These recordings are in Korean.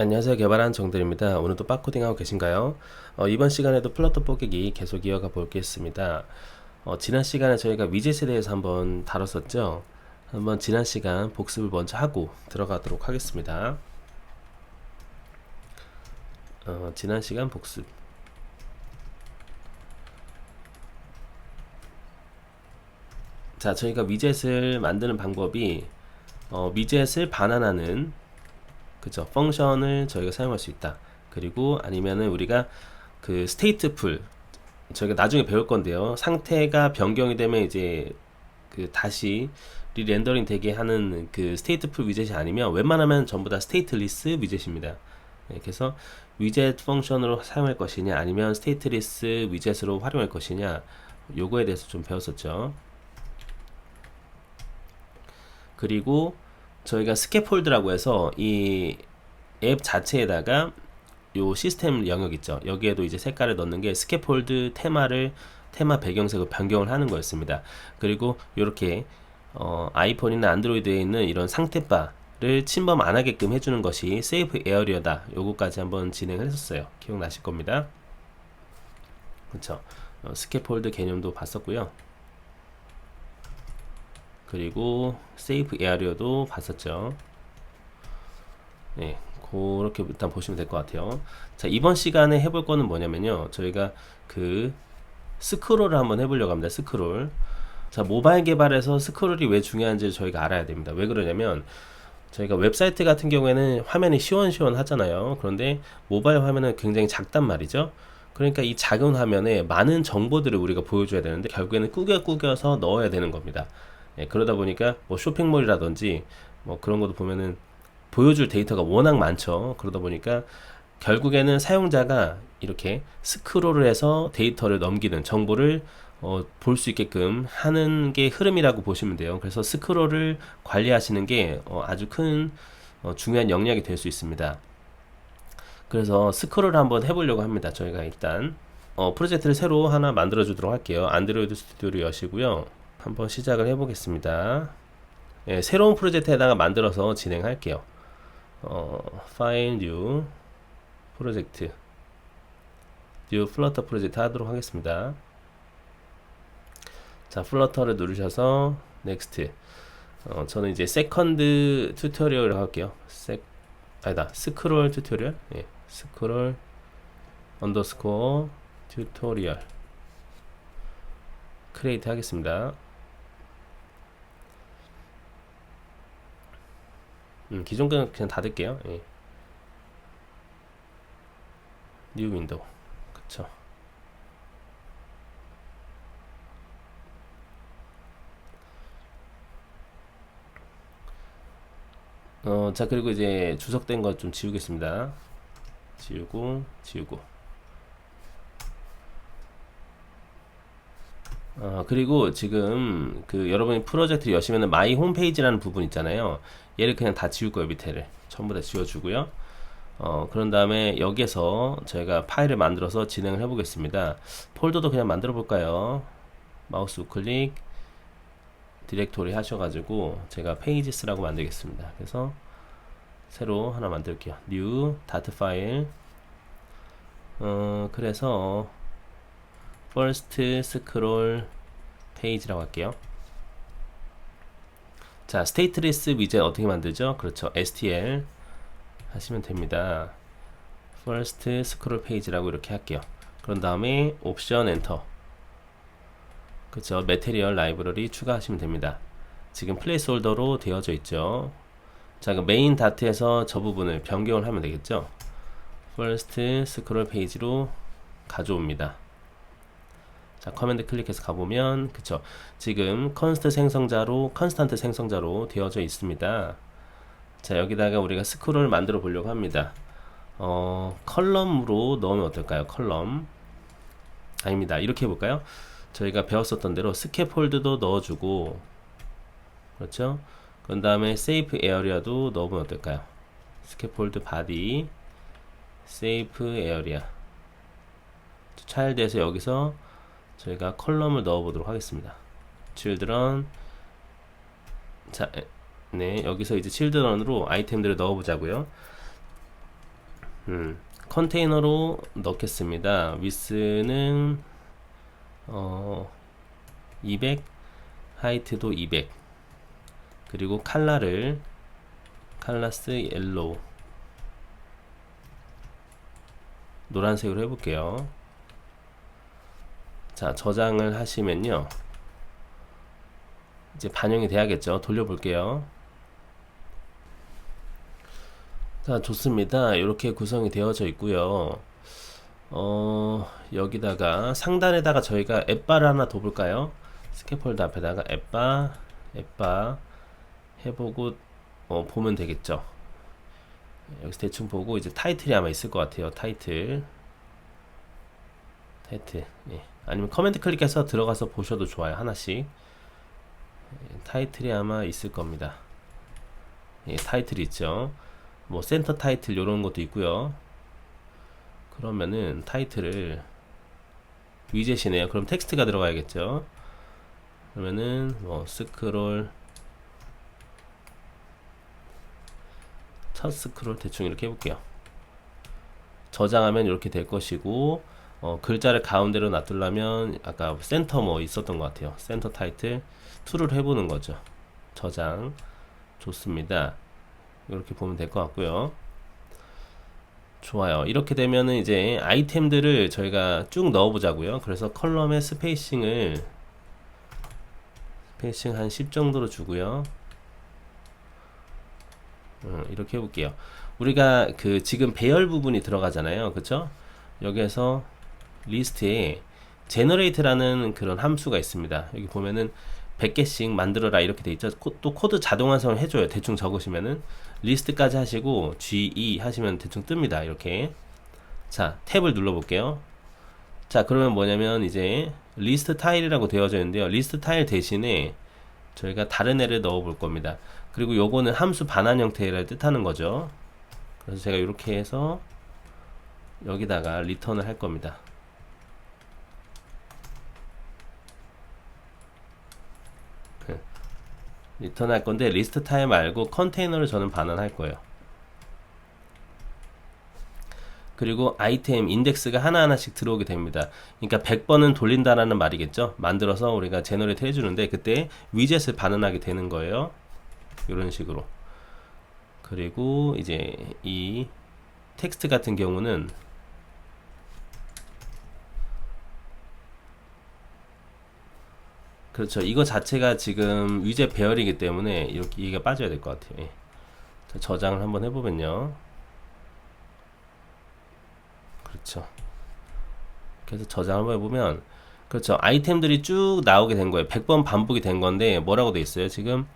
안녕하세요. 개발한 정들입니다. 오늘도 빡코딩하고 계신가요? 이번 시간에도 플러터 뽀개기 계속 이어가 보겠습니다. 지난 시간에 저희가 위젯에 대해서 한번 다뤘었죠. 한번 지난 시간 복습을 먼저 하고 들어가도록 하겠습니다. 지난 시간 복습. 자, 저희가 위젯을 만드는 방법이 위젯을 반환하는 그죠? 펑션을 저희가 사용할 수 있다. 그리고 아니면은 우리가 그 스테이트풀 저희가 나중에 배울 건데요. 상태가 변경이 되면 이제 그 다시 리렌더링 되게 하는 그 스테이트풀 위젯이 아니면 웬만하면 전부 다 스테이트리스 위젯입니다. 네, 그래서 위젯 펑션으로 사용할 것이냐 아니면 스테이트리스 위젯으로 활용할 것이냐 요거에 대해서 좀 배웠었죠. 그리고 저희가 스캐폴드라고 해서 이 앱 자체에다가 요 시스템 영역 있죠. 여기에도 이제 색깔을 넣는 게 스캐폴드 테마 배경색을 변경을 하는 거였습니다. 그리고 이렇게 아이폰이나 안드로이드에 있는 이런 상태바를 침범 안 하게끔 해주는 것이 세이프 에어리어다. 요거까지 한번 진행을 했었어요. 기억나실 겁니다. 그렇죠. 스캐폴드 개념도 봤었고요. 그리고 세이프 에어리어도 봤었죠. 네, 그렇게 일단 보시면 될 것 같아요. 자, 이번 시간에 해볼 거는 뭐냐면요. 저희가 그 스크롤을 한번 해보려고 합니다. 스크롤. 자, 모바일 개발에서 스크롤이 왜 중요한지 저희가 알아야 됩니다. 왜 그러냐면 저희가 웹사이트 같은 경우에는 화면이 시원시원 하잖아요. 그런데 모바일 화면은 굉장히 작단 말이죠. 그러니까 이 작은 화면에 많은 정보들을 우리가 보여줘야 되는데 결국에는 꾸겨서 넣어야 되는 겁니다. 예, 그러다 보니까 뭐 쇼핑몰이라든지 뭐 그런 것도 보면은 보여줄 데이터가 워낙 많죠. 그러다 보니까 결국에는 사용자가 이렇게 스크롤을 해서 데이터를 넘기는 정보를 볼 수 있게끔 하는 게 흐름이라고 보시면 돼요. 그래서 스크롤을 관리하시는 게 아주 큰 중요한 역량이 될 수 있습니다. 그래서 스크롤을 한번 해보려고 합니다. 저희가 일단 프로젝트를 새로 하나 만들어 주도록 할게요. 안드로이드 스튜디오를 여시고요. 한번 시작을 해보겠습니다. 예, 새로운 프로젝트에다가 만들어서 진행할게요. 파일 뉴 프로젝트 뉴 플러터 프로젝트 하도록 하겠습니다. 자, 플러터를 누르셔서 넥스트. 저는 이제 세컨드 튜토리얼을 할게요. 스크롤 튜토리얼. 예, 스크롤 언더스코어 튜토리얼 크리에이트 하겠습니다. 기존 건 그냥 닫을게요. 예. 뉴 윈도우. 그쵸. 자, 그리고 이제 주석된 것 좀 지우겠습니다. 지우고. 그리고 지금 그 여러분이 프로젝트를 여시면 마이 홈페이지라는 부분 있잖아요. 얘를 그냥 다 지울 거예요. 밑에를 전부 다 지워주고요. 그런 다음에 여기에서 저희가 파일을 만들어서 진행을 해보겠습니다. 폴더도 그냥 만들어 볼까요? 마우스 우클릭 디렉토리 하셔가지고 제가 페이지스라고 만들겠습니다. 그래서 새로 하나 만들게요. new dot 파일. 그래서 first scroll page라고 할게요. 자, stateless widget 어떻게 만들죠? 그렇죠. stl 하시면 됩니다. first scroll page라고 이렇게 할게요. 그런 다음에 옵션 엔터. 그렇죠. 매테리얼 라이브러리 추가하시면 됩니다. 지금 플레이스홀더로 되어져 있죠. 자, 그 메인 다트에서 저 부분을 변경을 하면 되겠죠. first scroll page로 가져옵니다. 자, 커맨드 클릭해서 가보면 그쵸, 지금 컨스탄트 생성자로 되어져 있습니다. 자, 여기다가 우리가 스크롤을 만들어 보려고 합니다. 컬럼으로 넣으면 어떨까요? 컬럼 아닙니다. 이렇게 해볼까요? 저희가 배웠었던 대로 스캐폴드도 넣어주고, 그렇죠? 그 다음에 세이프 에어리아도 넣으면 어떨까요? 스캐폴드 바디 세이프 에어리아 차일드에서 여기서 저희가 컬럼을 넣어 보도록 하겠습니다. children. 자, 네, 여기서 이제 children으로 아이템들을 넣어 보자고요. 컨테이너로 넣겠습니다. 위스는 200, 하이트도 200, 그리고 칼라를 칼라스 옐로우 노란색으로 해볼게요. 자, 저장을 하시면요, 이제 반영이 돼야겠죠. 돌려볼게요. 자, 좋습니다. 이렇게 구성이 되어져 있고요. 여기다가 상단에다가 저희가 앱바를 하나 더 볼까요? 스캐폴드 앞에다가 앱바 해보고 보면 되겠죠. 여기서 대충 보고 이제 타이틀이 아마 있을 것 같아요. 타이틀. 예. 아니면 커맨드 클릭해서 들어가서 보셔도 좋아요. 하나씩. 타이틀이 아마 있을 겁니다. 예, 타이틀이 있죠. 뭐 센터 타이틀 요런 것도 있고요. 그러면은 타이틀을 위젯이네요. 그럼 텍스트가 들어가야겠죠. 그러면은 뭐 스크롤, 첫 스크롤 대충 이렇게 해볼게요. 저장하면 이렇게 될 것이고, 글자를 가운데로 놔두려면 아까 센터 뭐 있었던 것 같아요. 센터 타이틀 2를 해보는 거죠. 저장. 좋습니다. 이렇게 보면 될 것 같고요. 좋아요. 이렇게 되면은 이제 아이템들을 저희가 쭉 넣어 보자고요. 그래서 컬럼의 스페이싱 한 10 정도로 주고요. 이렇게 해볼게요. 우리가 그 지금 배열 부분이 들어가잖아요. 그쵸? 여기에서 리스트에 generate라는 그런 함수가 있습니다. 여기 보면은 100개씩 만들어라 이렇게 돼 있죠. 또 코드 자동 완성을 해줘요. 대충 적으시면은 리스트까지 하시고 G2 하시면 대충 뜹니다. 이렇게. 자, 탭을 눌러 볼게요. 자, 그러면 뭐냐면 이제 리스트 타일이라고 되어져 있는데요. 리스트 타일 대신에 저희가 다른 애를 넣어 볼 겁니다. 그리고 요거는 함수 반환 형태를 뜻하는 거죠. 그래서 제가 이렇게 해서 여기다가 리턴을 할 겁니다. 리턴 할 건데 리스트 타일 말고 컨테이너를 저는 반환할 거예요. 그리고 아이템 인덱스가 하나하나씩 들어오게 됩니다. 그러니까 100번은 돌린다라는 말이겠죠. 만들어서 우리가 제너레이트 해주는데 그때 위젯을 반환하게 되는 거예요. 이런 식으로. 그리고 이제 이 텍스트 같은 경우는 그렇죠. 이거 자체가 지금 위젯 배열이기 때문에 이렇게 이게 빠져야 될 것 같아요. 예. 자, 저장을 한번 해보면요. 그렇죠. 그래서 저장 한번 해보면 그렇죠. 아이템들이 쭉 나오게 된 거예요. 100번 반복이 된 건데 뭐라고 돼 있어요? 지금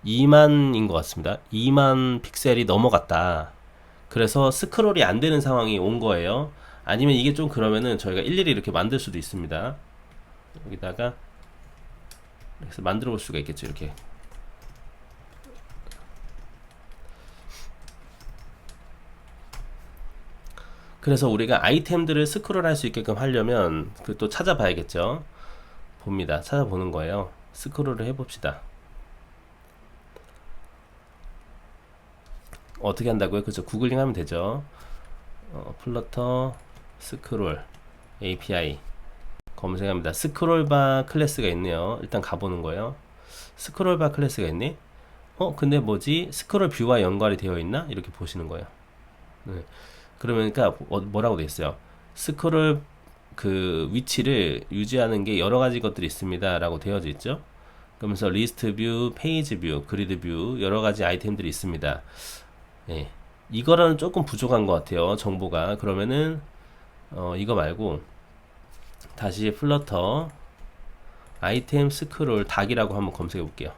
2만인 것 같습니다. 2만 픽셀이 넘어갔다. 그래서 스크롤이 안 되는 상황이 온 거예요. 아니면 이게 좀 그러면은 저희가 일일이 이렇게 만들 수도 있습니다. 여기다가 그래서 만들어 볼 수가 있겠죠. 이렇게 그래서 우리가 아이템들을 스크롤 할 수 있게끔 하려면 그 또 찾아봐야겠죠. 봅니다. 찾아보는 거예요. 스크롤을 해봅시다. 어떻게 한다고요? 그죠? 구글링 하면 되죠. 플러터 스크롤 API 검색합니다. 스크롤바 클래스가 있네요. 일단 가보는 거예요. 스크롤바 클래스가 있네. 근데 뭐지? 스크롤 뷰와 연관이 되어 있나? 이렇게 보시는 거예요. 네. 그러니까 뭐라고 돼 있어요? 스크롤 그 위치를 유지하는 게 여러 가지 것들이 있습니다. 라고 되어져 있죠. 그러면서 리스트 뷰, 페이지 뷰, 그리드 뷰 여러 가지 아이템들이 있습니다. 예. 이거는 조금 부족한 것 같아요. 정보가. 그러면은 이거 말고 다시 플러터 아이템 스크롤 닥이라고 한번 검색해 볼게요.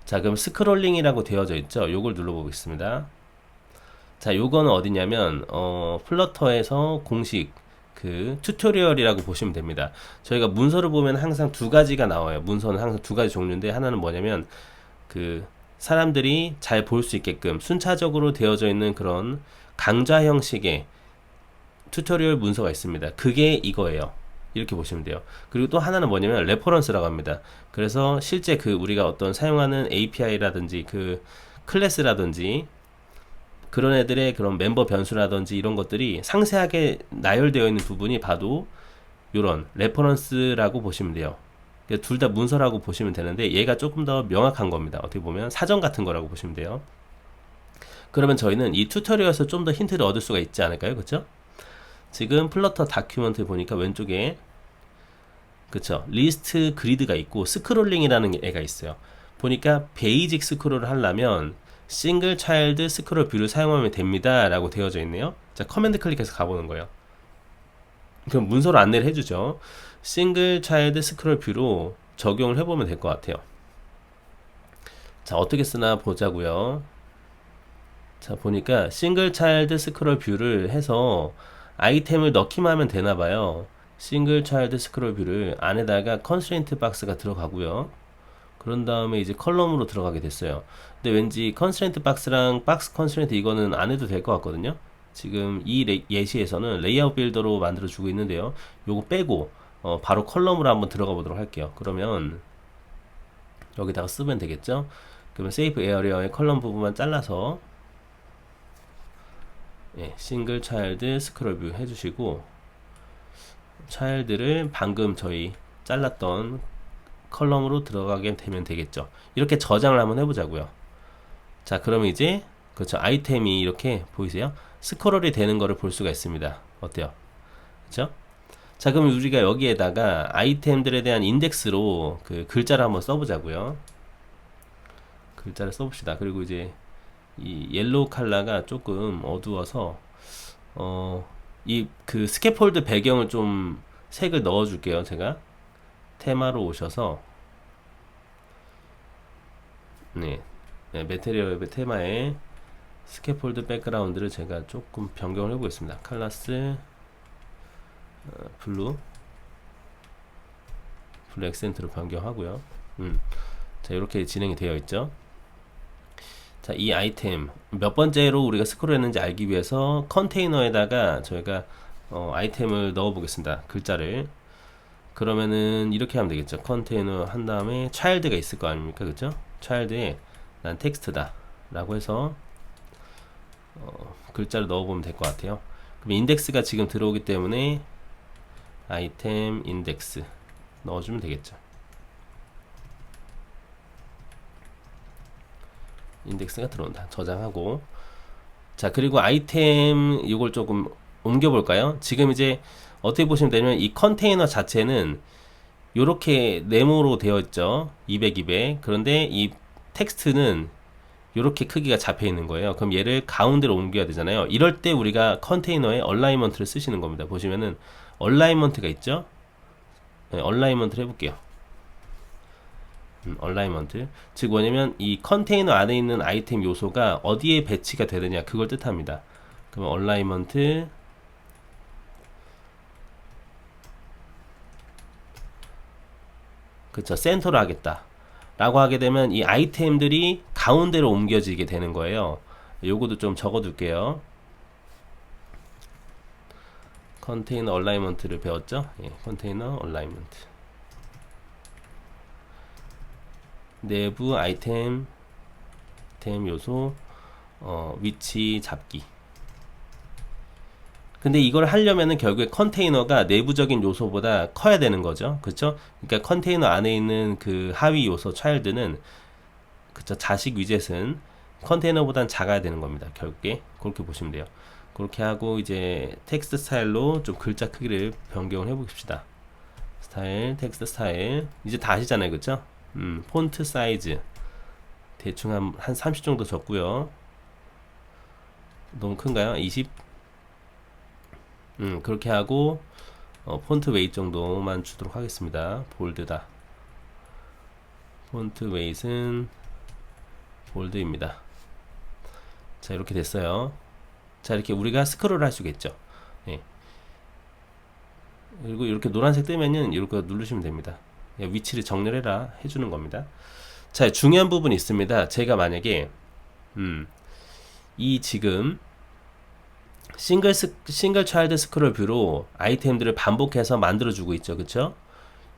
자, 그럼 스크롤링이라고 되어져 있죠. 요걸 눌러 보겠습니다. 자, 요거는 어디냐면 플러터에서 공식 그 튜토리얼이라고 보시면 됩니다. 저희가 문서를 보면 항상 두 가지가 나와요. 문서는 항상 두 가지 종류인데 하나는 뭐냐면 그 사람들이 잘 볼 수 있게끔 순차적으로 되어져 있는 그런 강좌 형식의 튜토리얼 문서가 있습니다. 그게 이거예요. 이렇게 보시면 돼요. 그리고 또 하나는 뭐냐면 레퍼런스라고 합니다. 그래서 실제 그 우리가 어떤 사용하는 API라든지 그 클래스라든지 그런 애들의 그런 멤버 변수라든지 이런 것들이 상세하게 나열되어 있는 부분이 봐도 요런 레퍼런스라고 보시면 돼요. 둘 다 문서라고 보시면 되는데 얘가 조금 더 명확한 겁니다. 어떻게 보면 사전 같은 거라고 보시면 돼요. 그러면 저희는 이 튜토리얼에서 좀 더 힌트를 얻을 수가 있지 않을까요? 그쵸? 지금 플러터 다큐먼트 보니까 왼쪽에 그쵸? 리스트 그리드가 있고 스크롤링이라는 애가 있어요. 보니까 베이직 스크롤을 하려면 싱글 차일드 스크롤 뷰를 사용하면 됩니다 라고 되어져 있네요. 자, 커맨드 클릭해서 가보는 거예요. 그럼 문서로 안내를 해주죠. 싱글 차일드 스크롤 뷰로 적용을 해보면 될 것 같아요. 자, 어떻게 쓰나 보자고요. 자, 보니까 싱글 차일드 스크롤 뷰를 해서 아이템을 넣기만 하면 되나봐요. 싱글 차일드 스크롤 뷰를 안에다가 컨스트레인트 박스가 들어가고요. 그런 다음에 이제 컬럼으로 들어가게 됐어요. 근데 왠지 컨스트레인트 박스랑 박스 컨스트레인트 이거는 안 해도 될 것 같거든요. 지금 이 예시에서는 레이아웃 빌더로 만들어 주고 있는데요. 요거 빼고 바로 컬럼으로 한번 들어가 보도록 할게요. 그러면 여기다가 쓰면 되겠죠. 그러면 세이프 에어리어의 컬럼 부분만 잘라서 싱글 차일드 스크롤 뷰 해주시고 차일드를 방금 저희 잘랐던 컬럼으로 들어가게 되면 되겠죠. 이렇게 저장을 한번 해보자고요. 자, 그러면 이제 그렇죠. 아이템이 이렇게 보이세요? 스크롤이 되는 거를 볼 수가 있습니다. 어때요? 그렇죠? 자, 그럼 우리가 여기에다가 아이템들에 대한 인덱스로 그 글자를 한번 써보자고요. 글자를 써봅시다. 그리고 이제 이 옐로우 컬러가 조금 어두워서 이 그 스캐폴드 배경을 좀 색을 넣어줄게요. 제가 테마로 오셔서 메테리얼 웹의 테마에 스캐폴드 백그라운드를 제가 조금 변경을 해보겠습니다. 칼라스 블루 액센트로 변경하고요. 자, 이렇게 진행이 되어 있죠. 자, 이 아이템 몇 번째로 우리가 스크롤 했는지 알기 위해서 컨테이너에다가 저희가 아이템을 넣어 보겠습니다. 글자를. 그러면은 이렇게 하면 되겠죠. 컨테이너 한 다음에 차일드가 있을 거 아닙니까? 그죠? 차일드에 난 텍스트다 라고 해서 글자를 넣어보면 될 것 같아요. 그럼 인덱스가 지금 들어오기 때문에 아이템 인덱스 넣어주면 되겠죠. 인덱스가 들어온다. 저장하고, 자, 그리고 아이템 이걸 조금 옮겨볼까요? 지금 이제 어떻게 보시면 되냐면 이 컨테이너 자체는 이렇게 네모로 되어 있죠. 200, 200. 그런데 이 텍스트는 이렇게 크기가 잡혀 있는 거예요. 그럼 얘를 가운데로 옮겨야 되잖아요. 이럴 때 우리가 컨테이너에 얼라이먼트를 쓰시는 겁니다. 보시면은 얼라이먼트가 있죠. 얼라이먼트를 해볼게요. 얼라이먼트, 즉 뭐냐면 이 컨테이너 안에 있는 아이템 요소가 어디에 배치가 되느냐 그걸 뜻합니다. 그러면 얼라이먼트 그쵸, 센터로 하겠다 라고 하게 되면 이 아이템들이 가운데로 옮겨지게 되는 거예요. 요거도 좀 적어 둘게요. 컨테이너 얼라이먼트를 배웠죠. 컨테이너 얼라이먼트, 내부 아이템 요소 위치 잡기. 근데 이걸 하려면은 결국에 컨테이너가 내부적인 요소보다 커야 되는 거죠. 그쵸? 그러니까 컨테이너 안에 있는 그 하위 요소 차일드는 그쵸, 자식 위젯은 컨테이너보단 작아야 되는 겁니다. 결국에 그렇게 보시면 돼요. 그렇게 하고 이제 텍스트 스타일로 좀 글자 크기를 변경을 해봅시다. 스타일, 텍스트 스타일 이제 다 아시잖아요. 그쵸? 폰트 사이즈 대충 한 30 정도 줬고요. 너무 큰가요? 20? 그렇게 하고 폰트 웨이트 정도만 주도록 하겠습니다. 볼드다. 폰트 웨이트는 볼드입니다. 자, 이렇게 됐어요. 자, 이렇게 우리가 스크롤을 할 수가 있죠. 그리고 이렇게 노란색 뜨면은 이렇게 누르시면 됩니다. 위치를 정렬해라 해주는 겁니다. 자, 중요한 부분이 있습니다. 제가 만약에 이 지금 싱글 차일드 스크롤 뷰로 아이템들을 반복해서 만들어주고 있죠. 그쵸?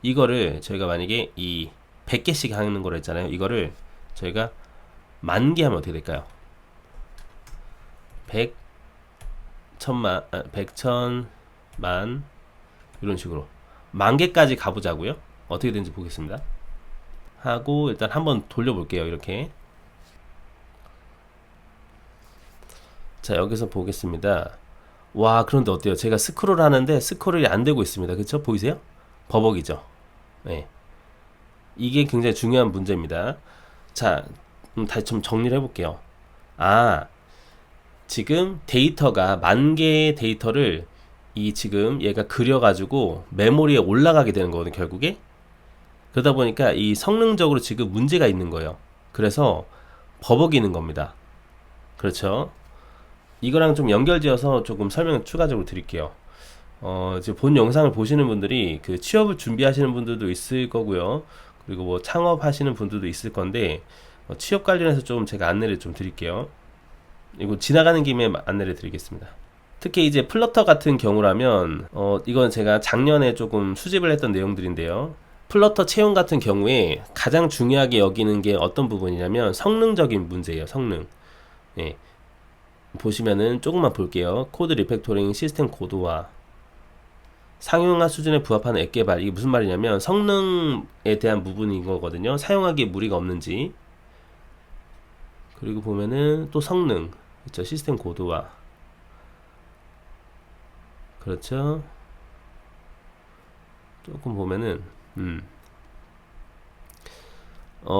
이거를 저희가 만약에 이 100개씩 하는 거로 했잖아요. 이거를 저희가 10,000개 하면 어떻게 될까요? 100, 천만, 100천만 이런 식으로 만 개까지 가보자고요. 어떻게 되는지 보겠습니다. 하고 일단 한번 돌려볼게요. 이렇게. 자, 여기서 보겠습니다. 와, 그런데 어때요? 제가 스크롤 하는데 스크롤이 안 되고 있습니다. 그쵸? 보이세요? 버벅이죠? 네. 이게 굉장히 중요한 문제입니다. 자, 다시 좀 정리를 해볼게요. 아, 지금 데이터가 만 개의 데이터를 이 지금 얘가 그려가지고 메모리에 올라가게 되는 거거든요, 결국에. 그러다 보니까 이 성능적으로 지금 문제가 있는 거예요. 그래서 버벅이는 겁니다. 그렇죠? 이거랑 좀 연결지어서 조금 설명을 추가적으로 드릴게요. 이제 본 영상을 보시는 분들이 그 취업을 준비하시는 분들도 있을 거고요. 그리고 뭐 창업하시는 분들도 있을 건데, 취업 관련해서 좀 제가 안내를 좀 드릴게요. 이거 지나가는 김에 안내를 드리겠습니다. 특히 이제 플러터 같은 경우라면, 이건 제가 작년에 조금 수집을 했던 내용들인데요. 플러터 채용 같은 경우에 가장 중요하게 여기는 게 어떤 부분이냐면 성능적인 문제예요. 성능. 예. 보시면은 조금만 볼게요. 코드 리팩토링, 시스템 고도화, 상용화 수준에 부합하는 앱 개발. 이게 무슨 말이냐면 성능에 대한 부분인 거거든요. 사용하기에 무리가 없는지. 그리고 보면은 또 성능, 그렇죠? 시스템 고도화. 그렇죠? 조금 보면은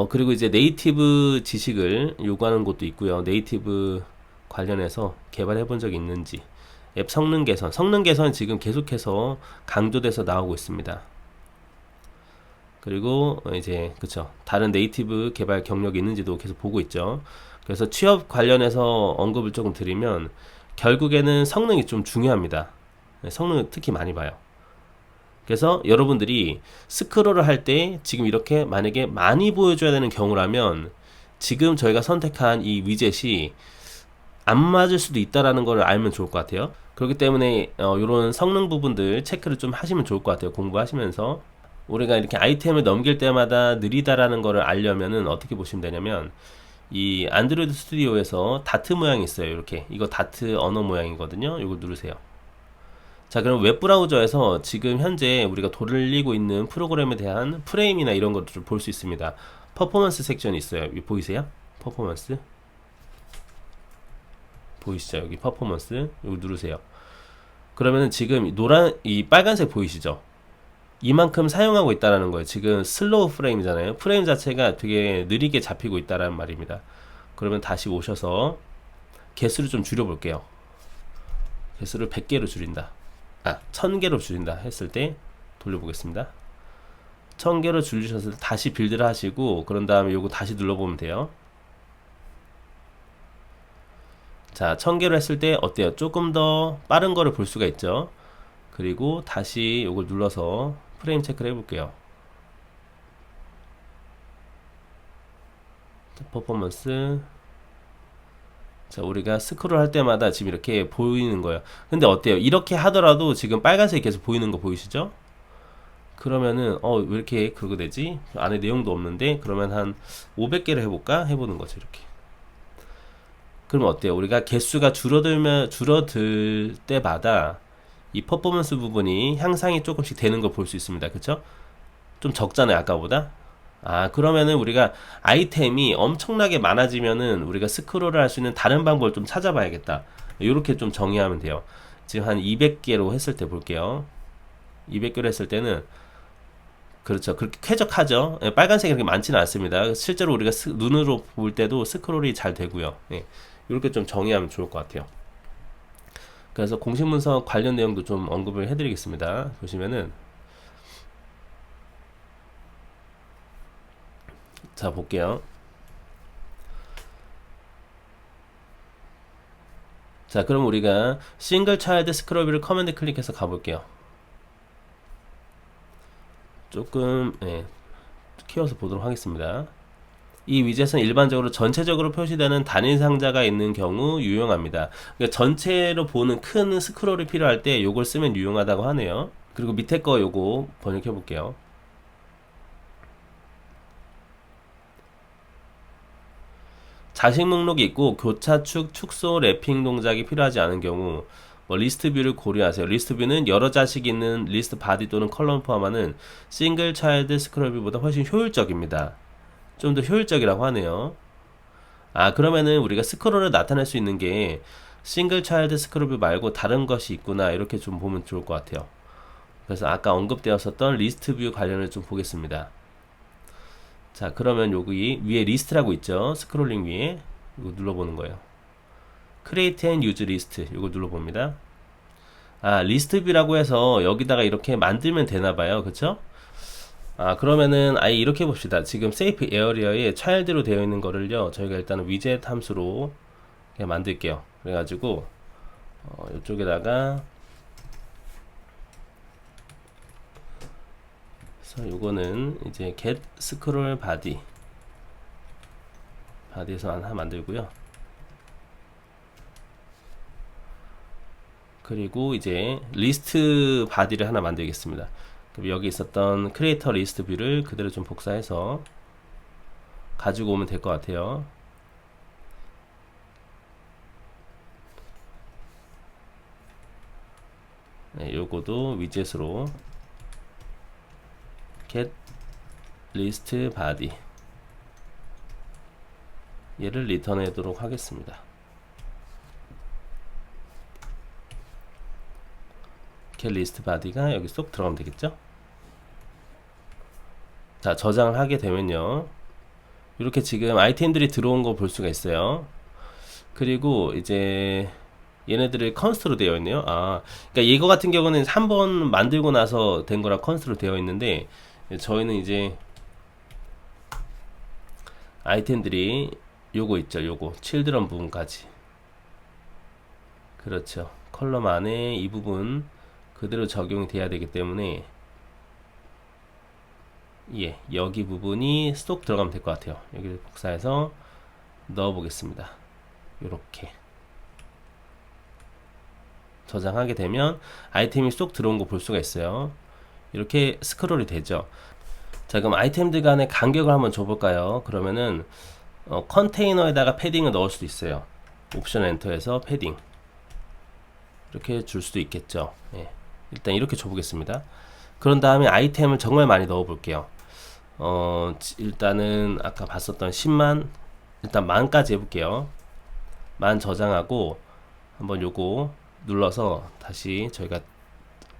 그리고 이제 네이티브 지식을 요구하는 곳도 있고요. 네이티브 관련해서 개발해 본 적이 있는지, 앱 성능 개선, 성능 개선 지금 계속해서 강조돼서 나오고 있습니다. 그리고 이제 그쵸, 다른 네이티브 개발 경력이 있는지도 계속 보고 있죠. 그래서 취업 관련해서 언급을 조금 드리면 결국에는 성능이 좀 중요합니다. 성능을 특히 많이 봐요. 그래서 여러분들이 스크롤을 할 때 지금 이렇게 만약에 많이 보여줘야 되는 경우라면 지금 저희가 선택한 이 위젯이 안 맞을 수도 있다라는 걸 알면 좋을 것 같아요. 그렇기 때문에 이런 성능 부분들 체크를 좀 하시면 좋을 것 같아요. 공부하시면서 우리가 이렇게 아이템을 넘길 때마다 느리다라는 거를 알려면은 어떻게 보시면 되냐면, 이 안드로이드 스튜디오에서 다트 모양이 있어요. 이렇게, 이거 다트 언어 모양이거든요. 이걸 누르세요. 자, 그럼 웹브라우저에서 지금 현재 우리가 돌리고 있는 프로그램에 대한 프레임이나 이런 것들을 볼 수 있습니다. 퍼포먼스 섹션이 있어요. 여기 보이세요? 퍼포먼스 보이시죠? 여기 퍼포먼스, 여기 누르세요. 그러면은 지금 이 빨간색 보이시죠? 이만큼 사용하고 있다라는 거예요. 지금 슬로우 프레임이잖아요. 프레임 자체가 되게 느리게 잡히고 있다라는 말입니다. 그러면 다시 오셔서 개수를 좀 줄여볼게요. 개수를 100개로 줄인다. 1000개로 줄인다 했을 때 돌려보겠습니다. 1000개로 줄이셔서 다시 빌드를 하시고, 그런 다음에 요거 다시 눌러보면 돼요. 자, 1000개로 했을 때 어때요? 조금 더 빠른 거를 볼 수가 있죠. 그리고 다시 요걸 눌러서 프레임 체크를 해볼게요. 퍼포먼스. 자, 우리가 스크롤 할 때마다 지금 이렇게 보이는 거예요. 근데 어때요? 이렇게 하더라도 지금 빨간색이 계속 보이는 거 보이시죠? 그러면은 왜 이렇게 그러고 되지? 안에 내용도 없는데. 그러면 한 500개를 해볼까? 해보는 거죠. 이렇게. 그럼 어때요? 우리가 개수가 줄어들 때마다 이 퍼포먼스 부분이 향상이 조금씩 되는 걸 볼 수 있습니다. 그쵸? 좀 적잖아요, 아까보다. 그러면은 우리가 아이템이 엄청나게 많아지면은 우리가 스크롤을 할 수 있는 다른 방법을 좀 찾아봐야겠다. 이렇게 좀 정의하면 돼요. 지금 한 200개로 했을 때 볼게요. 200개로 했을 때는, 그렇죠, 그렇게 쾌적하죠. 빨간색이 그렇게 많지는 않습니다. 실제로 우리가 눈으로 볼 때도 스크롤이 잘 되고요. 이렇게 좀 정의하면 좋을 것 같아요. 그래서 공식 문서 관련 내용도 좀 언급을 해드리겠습니다. 보시면은, 자, 볼게요. 자, 그럼 우리가 싱글 차일드 스크롤뷰를 커맨드 클릭해서 가볼게요. 조금 키워서 보도록 하겠습니다. 이 위젯은 일반적으로 전체적으로 표시되는 단일 상자가 있는 경우 유용합니다. 그러니까 전체로 보는 큰 스크롤이 필요할 때 요걸 쓰면 유용하다고 하네요. 그리고 밑에 거 요거 번역해 볼게요. 자식 목록이 있고 교차축, 축소, 랩핑 동작이 필요하지 않은 경우 뭐 리스트 뷰를 고려하세요. 리스트 뷰는 여러 자식이 있는 리스트 바디 또는 컬럼 포함하는 싱글 차일드 스크롤 뷰보다 훨씬 효율적입니다. 좀 더 효율적이라고 하네요. 아, 그러면은 우리가 스크롤을 나타낼 수 있는 게 싱글 차일드 스크롤 뷰 말고 다른 것이 있구나, 이렇게 좀 보면 좋을 것 같아요. 그래서 아까 언급되었었던 리스트 뷰 관련을 좀 보겠습니다. 자, 그러면 여기 위에 리스트라고 있죠. 스크롤링 위에 이거 눌러보는 거예요. Create and Use List, 이걸 눌러봅니다. 아, 리스트 뷰라고 해서 여기다가 이렇게 만들면 되나봐요. 그쵸? 아, 그러면은 아예 이렇게 해봅시다. 지금 세이프 에어리어에 차일드로 되어 있는 거를요, 저희가 일단은 위젯 함수로 그냥 만들게요. 그래가지고 이쪽에다가 그래서 요거는 이제 get scroll body 바디에서 하나 만들고요. 그리고 이제 리스트 바디를 하나 만들겠습니다. 그럼 여기 있었던 크리에이터 리스트 뷰를 그대로 좀 복사해서 가지고 오면 될 것 같아요. 네, 요거도 위젯으로 get list body 얘를 리턴하도록 하겠습니다. get list body가 여기 쏙 들어가면 되겠죠? 자, 저장을 하게 되면요, 이렇게 지금 아이템들이 들어온 거 볼 수가 있어요. 그리고 이제 얘네들이 컨스트로 되어 있네요. 아, 그러니까 이거 같은 경우는 한번 만들고 나서 된 거라 컨스트로 되어 있는데, 저희는 이제 아이템들이 요거 있죠. 요거 칠드런 부분까지, 그렇죠. 컬럼 안에 이 부분 그대로 적용이 돼야 되기 때문에 예, 여기 부분이 쏙 들어가면 될 것 같아요. 여기를 복사해서 넣어 보겠습니다. 요렇게 저장하게 되면 아이템이 쏙 들어온 거 볼 수가 있어요. 이렇게 스크롤이 되죠. 자, 그럼 아이템들 간의 간격을 한번 줘볼까요? 그러면은 컨테이너에다가 패딩을 넣을 수도 있어요. 옵션 엔터에서 패딩 이렇게 줄 수도 있겠죠. 예. 일단 이렇게 줘보겠습니다. 그런 다음에 아이템을 정말 많이 넣어 볼게요. 일단은 아까 봤었던 10만, 일단 만까지 해볼게요. 만 저장하고 한번 요거 눌러서 다시 저희가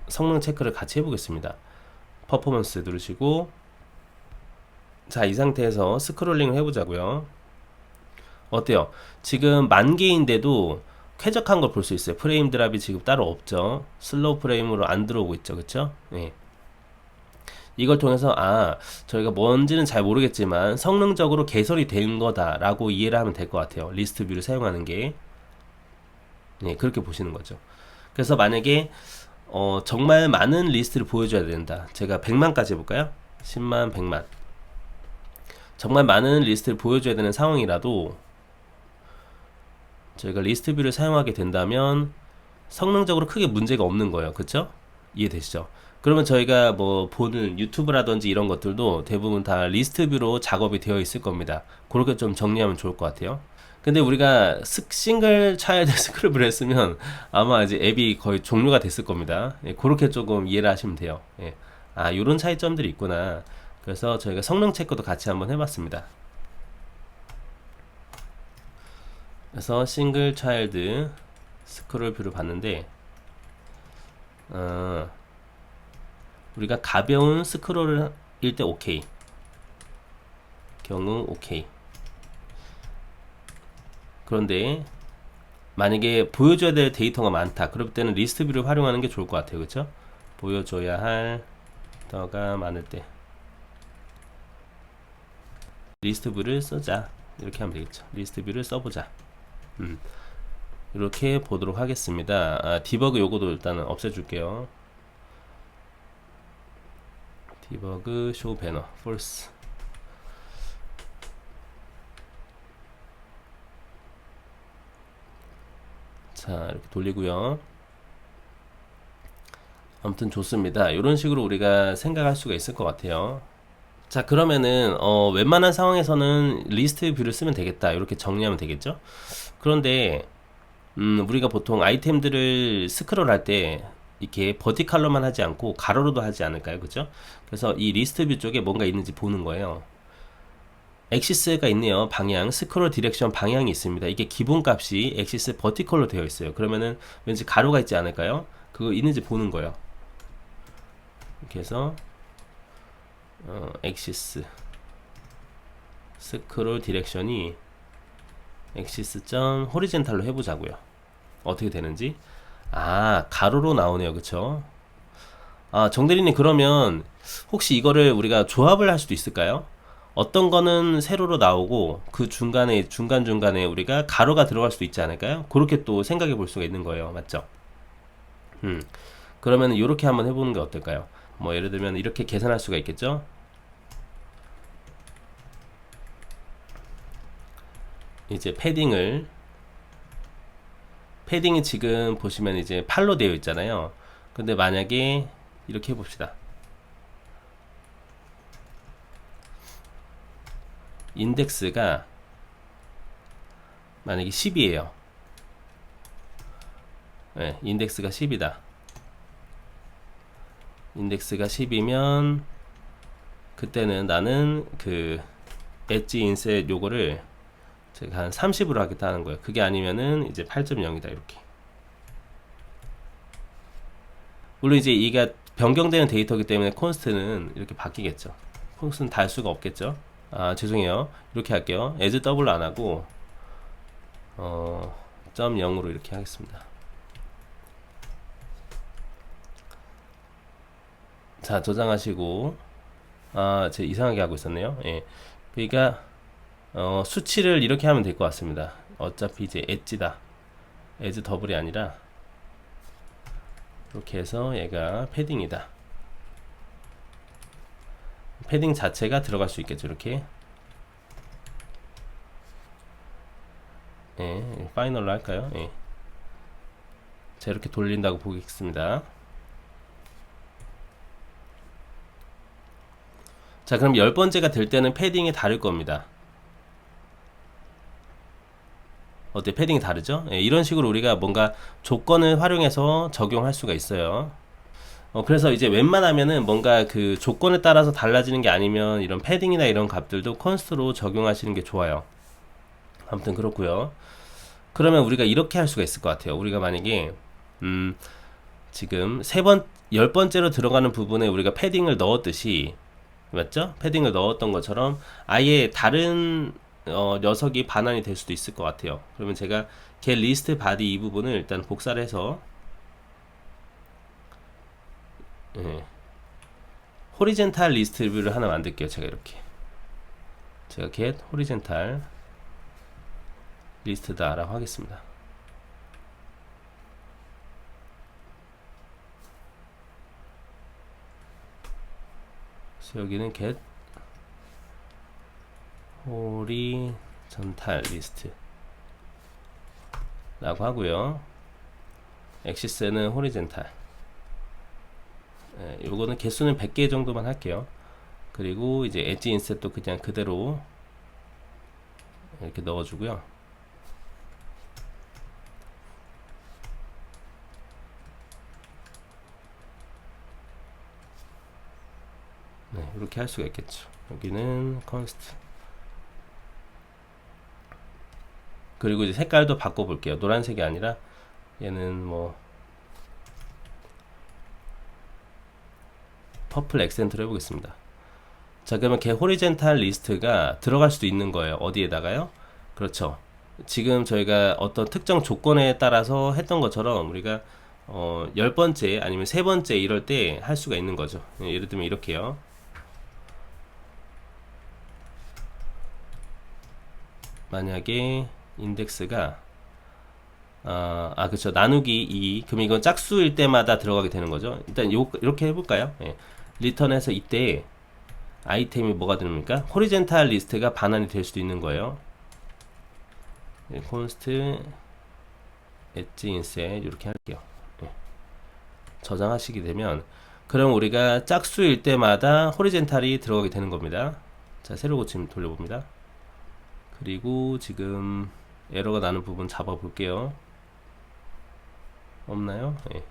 성능 체크를 같이 해보겠습니다. 퍼포먼스 누르시고, 자, 이 상태에서 스크롤링을 해보자고요. 어때요? 지금 10,000개인데도 쾌적한 걸 볼 수 있어요. 프레임 드랍이 지금 따로 없죠. 슬로우 프레임으로 안 들어오고 있죠. 그쵸? 네. 이걸 통해서 저희가 뭔지는 잘 모르겠지만 성능적으로 개설이 된 거다라고 이해를 하면 될 것 같아요. 리스트 뷰를 사용하는 게. 네, 그렇게 보시는 거죠. 그래서 만약에 정말 많은 리스트를 보여줘야 된다. 제가 100만까지 해볼까요? 10만, 100만. 정말 많은 리스트를 보여줘야 되는 상황이라도 저희가 리스트 뷰를 사용하게 된다면 성능적으로 크게 문제가 없는 거예요. 그쵸? 이해되시죠? 그러면 저희가 뭐 보는 유튜브라든지 이런 것들도 대부분 다 리스트 뷰로 작업이 되어 있을 겁니다. 그렇게 좀 정리하면 좋을 것 같아요. 근데 우리가 싱글 차일드 스크립을 했으면 아마 이제 앱이 거의 종료가 됐을 겁니다. 예, 그렇게 조금 이해를 하시면 돼요. 예. 요런 차이점들이 있구나. 그래서 저희가 성능 체크도 같이 한번 해봤습니다. 그래서 싱글 차일드 스크롤 뷰를 봤는데, 우리가 가벼운 스크롤일 때 오케이, 경우 오케이. 그런데 만약에 보여줘야 될 데이터가 많다, 그럴 때는 리스트 뷰를 활용하는 게 좋을 것 같아요. 그쵸? 보여줘야 할 데이터가 많을 때 리스트 뷰를 쓰자, 이렇게 하면 되겠죠. 리스트 뷰를 써보자. 이렇게 보도록 하겠습니다. 디버그 요거도 일단은 없애줄게요. 디버그 쇼 배너 false. 자, 이렇게 돌리고요. 아무튼 좋습니다. 이런 식으로 우리가 생각할 수가 있을 것 같아요. 자, 그러면은 웬만한 상황에서는 리스트 뷰를 쓰면 되겠다, 이렇게 정리하면 되겠죠. 그런데 우리가 보통 아이템들을 스크롤 할 때 이렇게 버티칼로만 하지 않고 가로로도 하지 않을까요? 그죠? 그래서 이 리스트 뷰 쪽에 뭔가 있는지 보는 거예요. 엑시스가 있네요. 방향, 스크롤 디렉션 방향이 있습니다. 이게 기본값이 엑시스 버티컬로 되어 있어요. 그러면은 왠지 가로가 있지 않을까요? 그거 있는지 보는 거예요. 이렇게 해서 엑시스 스크롤 디렉션이 엑시스 점 호리젠탈로 해보자고요. 어떻게 되는지. 아, 가로로 나오네요. 그쵸? 아, 정대리님, 그러면 혹시 이거를 우리가 조합을 할 수도 있을까요? 어떤 거는 세로로 나오고 그 중간중간에 우리가 가로가 들어갈 수도 있지 않을까요? 그렇게 또 생각해 볼 수가 있는 거예요. 맞죠? 그러면 이렇게 한번 해보는 게 어떨까요? 뭐 예를 들면 이렇게 계산할 수가 있겠죠? 이제 패딩이 지금 보시면 이제 8로 되어 있잖아요. 근데 만약에 이렇게 해봅시다. 인덱스가 만약에 10이에요. 네, 인덱스가 10이다. 인덱스가 10이면 그때는 나는 그 엣지 인셋 요거를 제가 한 30으로 하겠다 하는 거예요. 그게 아니면은 이제 8.0이다 이렇게. 물론 이제 이게 변경되는 데이터이기 때문에 콘스트는 이렇게 바뀌겠죠. 콘스트는 달 수가 없겠죠. 아, 죄송해요. 이렇게 할게요. as 더블로 안 하고 점 0으로 이렇게 하겠습니다. 자, 저장하시고. 아, 제가 이상하게 하고 있었네요. 예. 그러니까 수치를 이렇게 하면 될 것 같습니다. 어차피 이제 엣지다. as 더블이 아니라 이렇게 해서 얘가 패딩이다. 패딩 자체가 들어갈 수 있겠죠. 이렇게. 예, 파이널로 할까요? 예. 자, 이렇게 돌린다고 보겠습니다. 자, 그럼 10번째가 될 때는 패딩이 다를 겁니다. 어때? 패딩이 다르죠? 예, 이런 식으로 우리가 뭔가 조건을 활용해서 적용할 수가 있어요. 그래서 이제 웬만하면은 뭔가 그 조건에 따라서 달라지는 게 아니면 이런 패딩이나 이런 값들도 컨스트로 적용하시는 게 좋아요. 아무튼 그렇고요. 그러면 우리가 이렇게 할 수가 있을 것 같아요. 우리가 만약에 지금 10번째로 들어가는 부분에 우리가 패딩을 넣었듯이, 맞죠? 패딩을 넣었던 것처럼 아예 다른 녀석이 반환이 될 수도 있을 것 같아요. 그러면 제가 get list body 이 부분을 일단 복사를 해서 호리젠탈 리스트 뷰를 하나 만들게요. 제가 이렇게 제가 get 호리젠탈 리스트다 라고 하겠습니다. 그래서 여기는 get 호리전탈 리스트 라고 하고요. 엑시스는 호리젠탈. 요거는 개수는 100개 정도만 할게요. 그리고 이제 엣지 인셋도 그냥 그대로 이렇게 넣어주고요. 네, 이렇게 할 수가 있겠죠. 여기는 const. 그리고 이제 색깔도 바꿔볼게요. 노란색이 아니라 얘는 뭐 퍼플 액센트로 해보겠습니다. 자, 그러면 개 호리젠탈 리스트가 들어갈 수도 있는 거예요. 어디에다가요? 그렇죠. 지금 저희가 어떤 특정 조건에 따라서 했던 것처럼 우리가 10번째 아니면 3번째 이럴 때 할 수가 있는 거죠. 예를 들면 이렇게요. 만약에 인덱스가 그렇죠. 나누기 2. 그럼 이건 짝수일 때마다 들어가게 되는 거죠. 일단 이렇게 해볼까요? 예. 리턴해서 이때 아이템이 뭐가 됩니까? 호리젠탈 리스트가 반환이 될 수도 있는 거예요. 예, const 엣지 인셋 이렇게 할게요. 예. 저장하시게 되면 그럼 우리가 짝수일 때마다 호리젠탈이 들어가게 되는 겁니다. 자, 세로 고침 돌려봅니다. 그리고 지금 에러가 나는 부분 잡아 볼게요. 없나요? 예.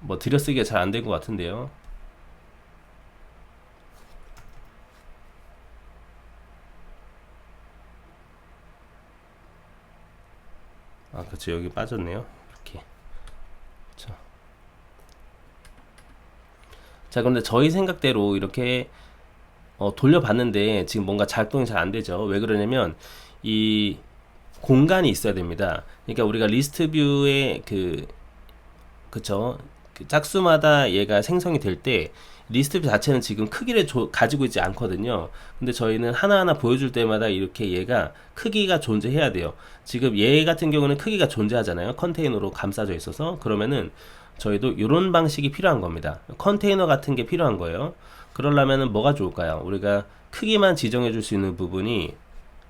뭐 들여쓰기가 잘 안 된 것 같은데요. 아, 그렇죠. 여기 빠졌네요. 이렇게. 자, 그런데 저희 생각대로 이렇게 돌려봤는데 지금 뭔가 작동이 잘 안 되죠. 왜 그러냐면 이 공간이 있어야 됩니다. 그러니까 우리가 리스트 뷰에 그쵸, 그 짝수마다 얘가 생성이 될 때 리스트 뷰 자체는 지금 크기를 가지고 있지 않거든요. 근데 저희는 하나하나 보여줄 때마다 이렇게 얘가 크기가 존재해야 돼요. 지금 얘 같은 경우는 크기가 존재하잖아요. 컨테이너로 감싸져 있어서. 그러면은 저희도 이런 방식이 필요한 겁니다. 컨테이너 같은 게 필요한 거예요. 그러려면은 뭐가 좋을까요? 우리가 크기만 지정해 줄 수 있는 부분이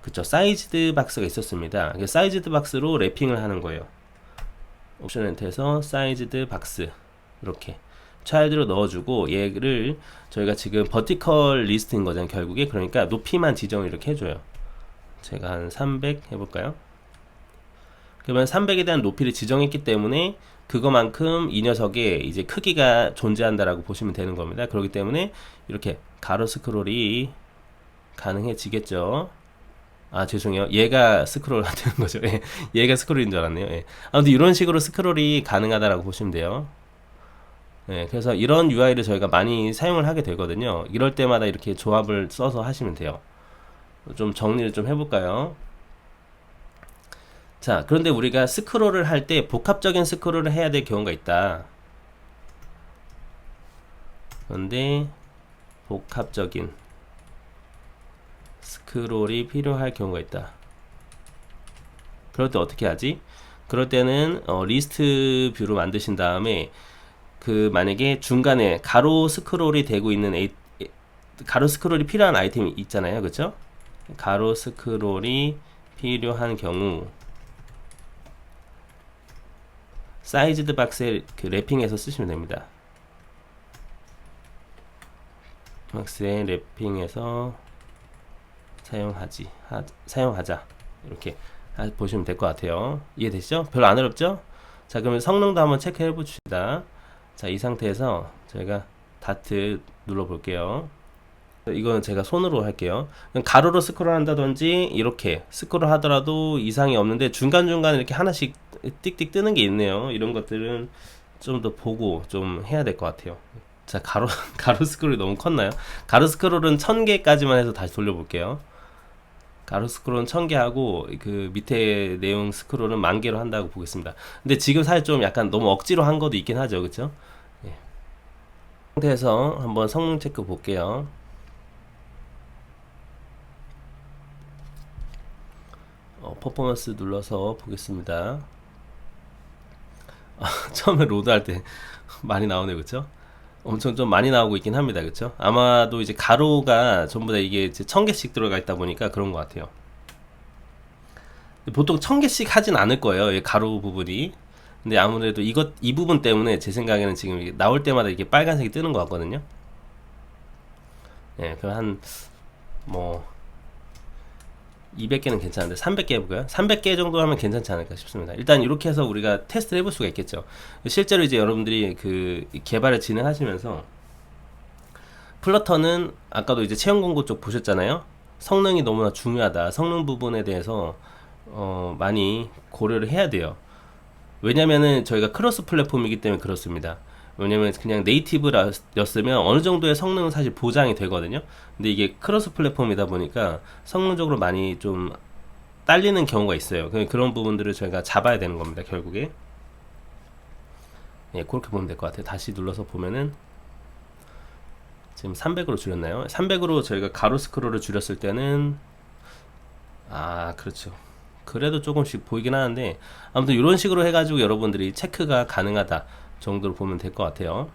그쵸, 사이즈드 박스가 있었습니다. 사이즈드 박스로 랩핑을 하는 거예요. 옵션 엔터에서 사이즈드 박스 이렇게 차일드로 넣어주고 얘를 저희가 지금 버티컬 리스트인 거잖아요. 결국에. 그러니까 높이만 지정을 이렇게 해줘요. 제가 한 300 해볼까요? 그러면 300에 대한 높이를 지정했기 때문에 그거만큼 이 녀석의 이제 크기가 존재한다라고 보시면 되는 겁니다. 그렇기 때문에 이렇게 가로 스크롤이 가능해지겠죠. 아, 죄송해요. 얘가 스크롤 되는 거죠. 예. 얘가 스크롤인 줄 알았네요. 예. 아무튼 이런 식으로 스크롤이 가능하다라고 보시면 돼요. 예. 그래서 이런 UI를 저희가 많이 사용을 하게 되거든요. 이럴 때마다 이렇게 조합을 써서 하시면 돼요. 좀 정리를 좀 해볼까요? 자, 그런데 우리가 스크롤을 할 때 복합적인 스크롤을 해야 될 경우가 있다. 그런데 복합적인 스크롤이 필요할 경우가 있다. 그럴 때 어떻게 하지? 그럴 때는 리스트 뷰로 만드신 다음에 만약에 중간에 가로 스크롤이 되고 있는 가로 스크롤이 필요한 아이템이 있잖아요. 그쵸? 가로 스크롤이 필요한 경우 사이즈드 박스에 랩핑해서 쓰시면 됩니다. 박스에 랩핑해서 사용하자 이렇게 보시면 될 것 같아요. 이해되시죠? 별로 안 어렵죠? 자, 그러면 성능도 한번 체크해 봅시다. 자, 이 상태에서 저희가 다트 눌러 볼게요. 이거는 제가 손으로 할게요. 가로로 스크롤 한다든지 이렇게 스크롤 하더라도 이상이 없는데 중간중간 이렇게 하나씩 띡띡 뜨는 게 있네요. 이런 것들은 좀 더 보고 좀 해야 될 것 같아요. 자, 가로 스크롤이 너무 컸나요? 가로 스크롤은 1000개까지만 해서 다시 돌려볼게요. 가로 스크롤은 1000개 하고 그 밑에 내용 스크롤은 10,000개로 한다고 보겠습니다. 근데 지금 사실 좀 약간 너무 억지로 한 것도 있긴 하죠. 그쵸? 예. 상태에서 한번 성능 체크 볼게요. 퍼포먼스 눌러서 보겠습니다. 처음에 로드할 때 많이 나오네요. 그쵸? 엄청 좀 많이 나오고 있긴 합니다. 그쵸? 아마도 이제 가로가 전부 다 이게 이제 1000개씩 들어가 있다 보니까 그런 것 같아요. 보통 1000개씩 하진 않을 거예요. 이 가로 부분이. 근데 아무래도 이 부분 때문에 제 생각에는 지금 이게 나올 때마다 이게 빨간색이 뜨는 것 같거든요. 예, 그럼 뭐 200개는 괜찮은데 300개 해볼까요? 300개 정도 하면 괜찮지 않을까 싶습니다. 일단 이렇게 해서 우리가 테스트를 해볼 수가 있겠죠. 실제로 이제 여러분들이 개발을 진행하시면서 플러터는 아까도 이제 채용 공고 쪽 보셨잖아요. 성능이 너무나 중요하다. 성능 부분에 대해서 많이 고려를 해야 돼요. 왜냐면은 저희가 크로스 플랫폼이기 때문에 그렇습니다. 왜냐면 그냥 네이티브였으면 어느 정도의 성능은 사실 보장이 되거든요. 근데 이게 크로스 플랫폼이다 보니까 성능적으로 많이 좀 딸리는 경우가 있어요. 그런 부분들을 저희가 잡아야 되는 겁니다. 결국에. 예, 그렇게 보면 될 것 같아요. 다시 눌러서 보면은 지금 300으로 줄였나요? 300으로 저희가 가로 스크롤을 줄였을 때는 그렇죠. 그래도 조금씩 보이긴 하는데 아무튼 이런 식으로 해가지고 여러분들이 체크가 가능하다 정도로 보면 될 것 같아요.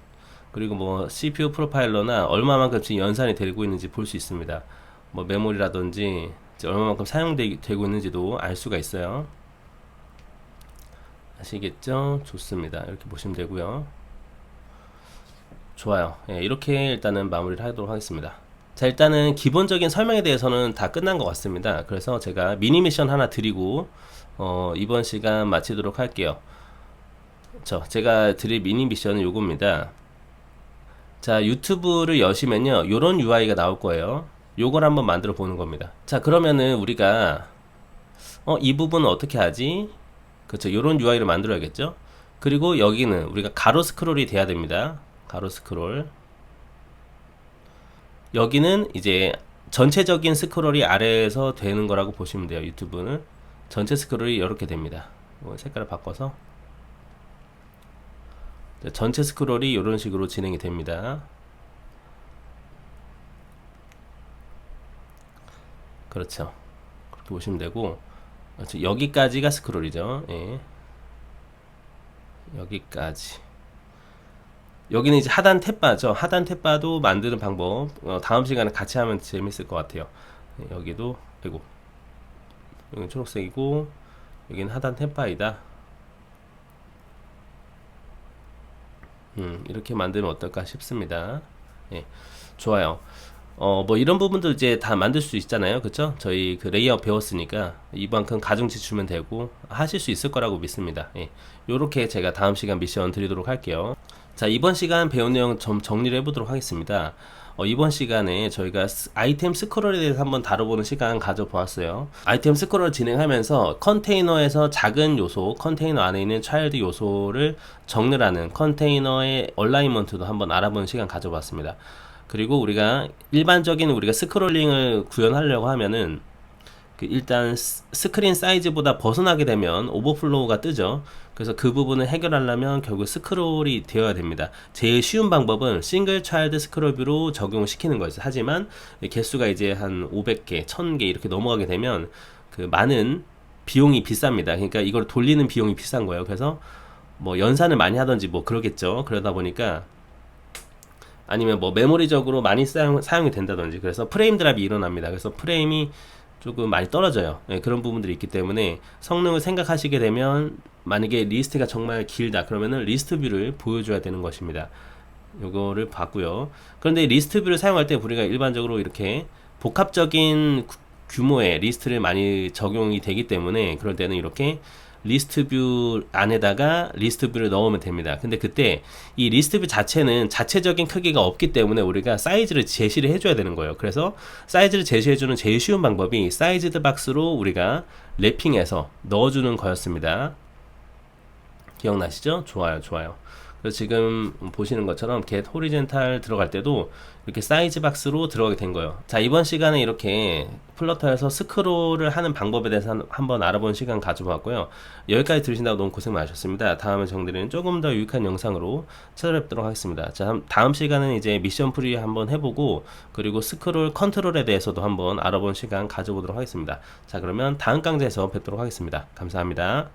그리고 뭐 CPU 프로파일러나 얼마만큼 지금 연산이 되고 있는지 볼 수 있습니다. 뭐 메모리라든지 얼마만큼 사용되고 있는지도 알 수가 있어요. 아시겠죠? 좋습니다. 이렇게 보시면 되고요. 좋아요. 예, 이렇게 일단은 마무리를 하도록 하겠습니다. 자, 일단은 기본적인 설명에 대해서는 다 끝난 것 같습니다. 그래서 제가 미니 미션 하나 드리고 이번 시간 마치도록 할게요. 제가 드릴 미니 미션은 요겁니다. 자, 유튜브를 여시면요, 요런 UI가 나올 거예요. 요걸 한번 만들어 보는 겁니다. 자, 그러면은 우리가 이 부분은 어떻게 하지? 그쵸, 요런 UI를 만들어야겠죠. 그리고 여기는 우리가 가로 스크롤이 돼야 됩니다. 가로 스크롤. 여기는 이제 전체적인 스크롤이 아래에서 되는 거라고 보시면 돼요. 유튜브는 전체 스크롤이 이렇게 됩니다. 색깔을 바꿔서 전체 스크롤이 이런 식으로 진행이 됩니다. 그렇죠. 그렇게 보시면 되고, 그렇죠. 여기까지가 스크롤이죠. 예. 여기까지. 여기는 이제 하단 탭바죠. 하단 탭바도 만드는 방법 다음 시간에 같이 하면 재밌을 것 같아요. 여기도 아이고, 여기는 초록색이고 여기는 하단 탭바이다. 이렇게 만들면 어떨까 싶습니다. 예, 좋아요. 뭐 이런 부분도 이제 다 만들 수 있잖아요. 그쵸? 저희 그 레이아웃 배웠으니까 이만큼 가중치 주면 되고 하실 수 있을 거라고 믿습니다. 예, 요렇게 제가 다음 시간 미션 드리도록 할게요. 자, 이번 시간 배운 내용 좀 정리를 해보도록 하겠습니다. 이번 시간에 저희가 아이템 스크롤에 대해서 한번 다뤄보는 시간 가져보았어요. 아이템 스크롤을 진행하면서 컨테이너에서 작은 요소, 컨테이너 안에 있는 차일드 요소를 정렬하는 컨테이너의 얼라이먼트도 한번 알아보는 시간 가져봤습니다. 그리고 우리가 일반적인 우리가 스크롤링을 구현하려고 하면은 일단 스크린 사이즈보다 벗어나게 되면 오버플로우가 뜨죠. 그래서 그 부분을 해결하려면 결국 스크롤이 되어야 됩니다. 제일 쉬운 방법은 싱글 차일드 스크롤 뷰로 적용을 시키는 거였어요. 하지만 개수가 이제 한 500개, 1000개 이렇게 넘어가게 되면 그 많은 비용이 비쌉니다. 그러니까 이걸 돌리는 비용이 비싼 거예요. 그래서 뭐 연산을 많이 하던지 뭐 그러겠죠. 그러다 보니까 아니면 뭐 메모리적으로 많이 사용이 된다든지, 그래서 프레임 드랍이 일어납니다. 그래서 프레임이 조금 많이 떨어져요. 네, 그런 부분들이 있기 때문에 성능을 생각하시게 되면 만약에 리스트가 정말 길다 그러면은 리스트 뷰를 보여줘야 되는 것입니다. 요거를 봤고요. 그런데 리스트 뷰를 사용할 때 우리가 일반적으로 이렇게 복합적인 규모의 리스트를 많이 적용이 되기 때문에 그럴 때는 이렇게 리스트 뷰 안에다가 리스트 뷰를 넣으면 됩니다. 근데 그때 이 리스트 뷰 자체는 자체적인 크기가 없기 때문에 우리가 사이즈를 제시를 해줘야 되는 거예요. 그래서 사이즈를 제시해주는 제일 쉬운 방법이 사이즈드 박스로 우리가 랩핑해서 넣어주는 거였습니다. 기억나시죠? 좋아요, 좋아요. 그래서 지금 보시는 것처럼 get horizontal 들어갈 때도 이렇게 사이즈 박스로 들어가게 된 거예요. 자, 이번 시간에 이렇게 플러터에서 스크롤을 하는 방법에 대해서 한번 알아본 시간 가져봤고요. 여기까지 들으신다고 너무 고생 많으셨습니다. 다음에 정들은 조금 더 유익한 영상으로 찾아뵙도록 하겠습니다. 자, 다음 시간은 이제 미션 풀이 한번 해보고, 그리고 스크롤 컨트롤에 대해서도 한번 알아본 시간 가져보도록 하겠습니다. 자, 그러면 다음 강좌에서 뵙도록 하겠습니다. 감사합니다.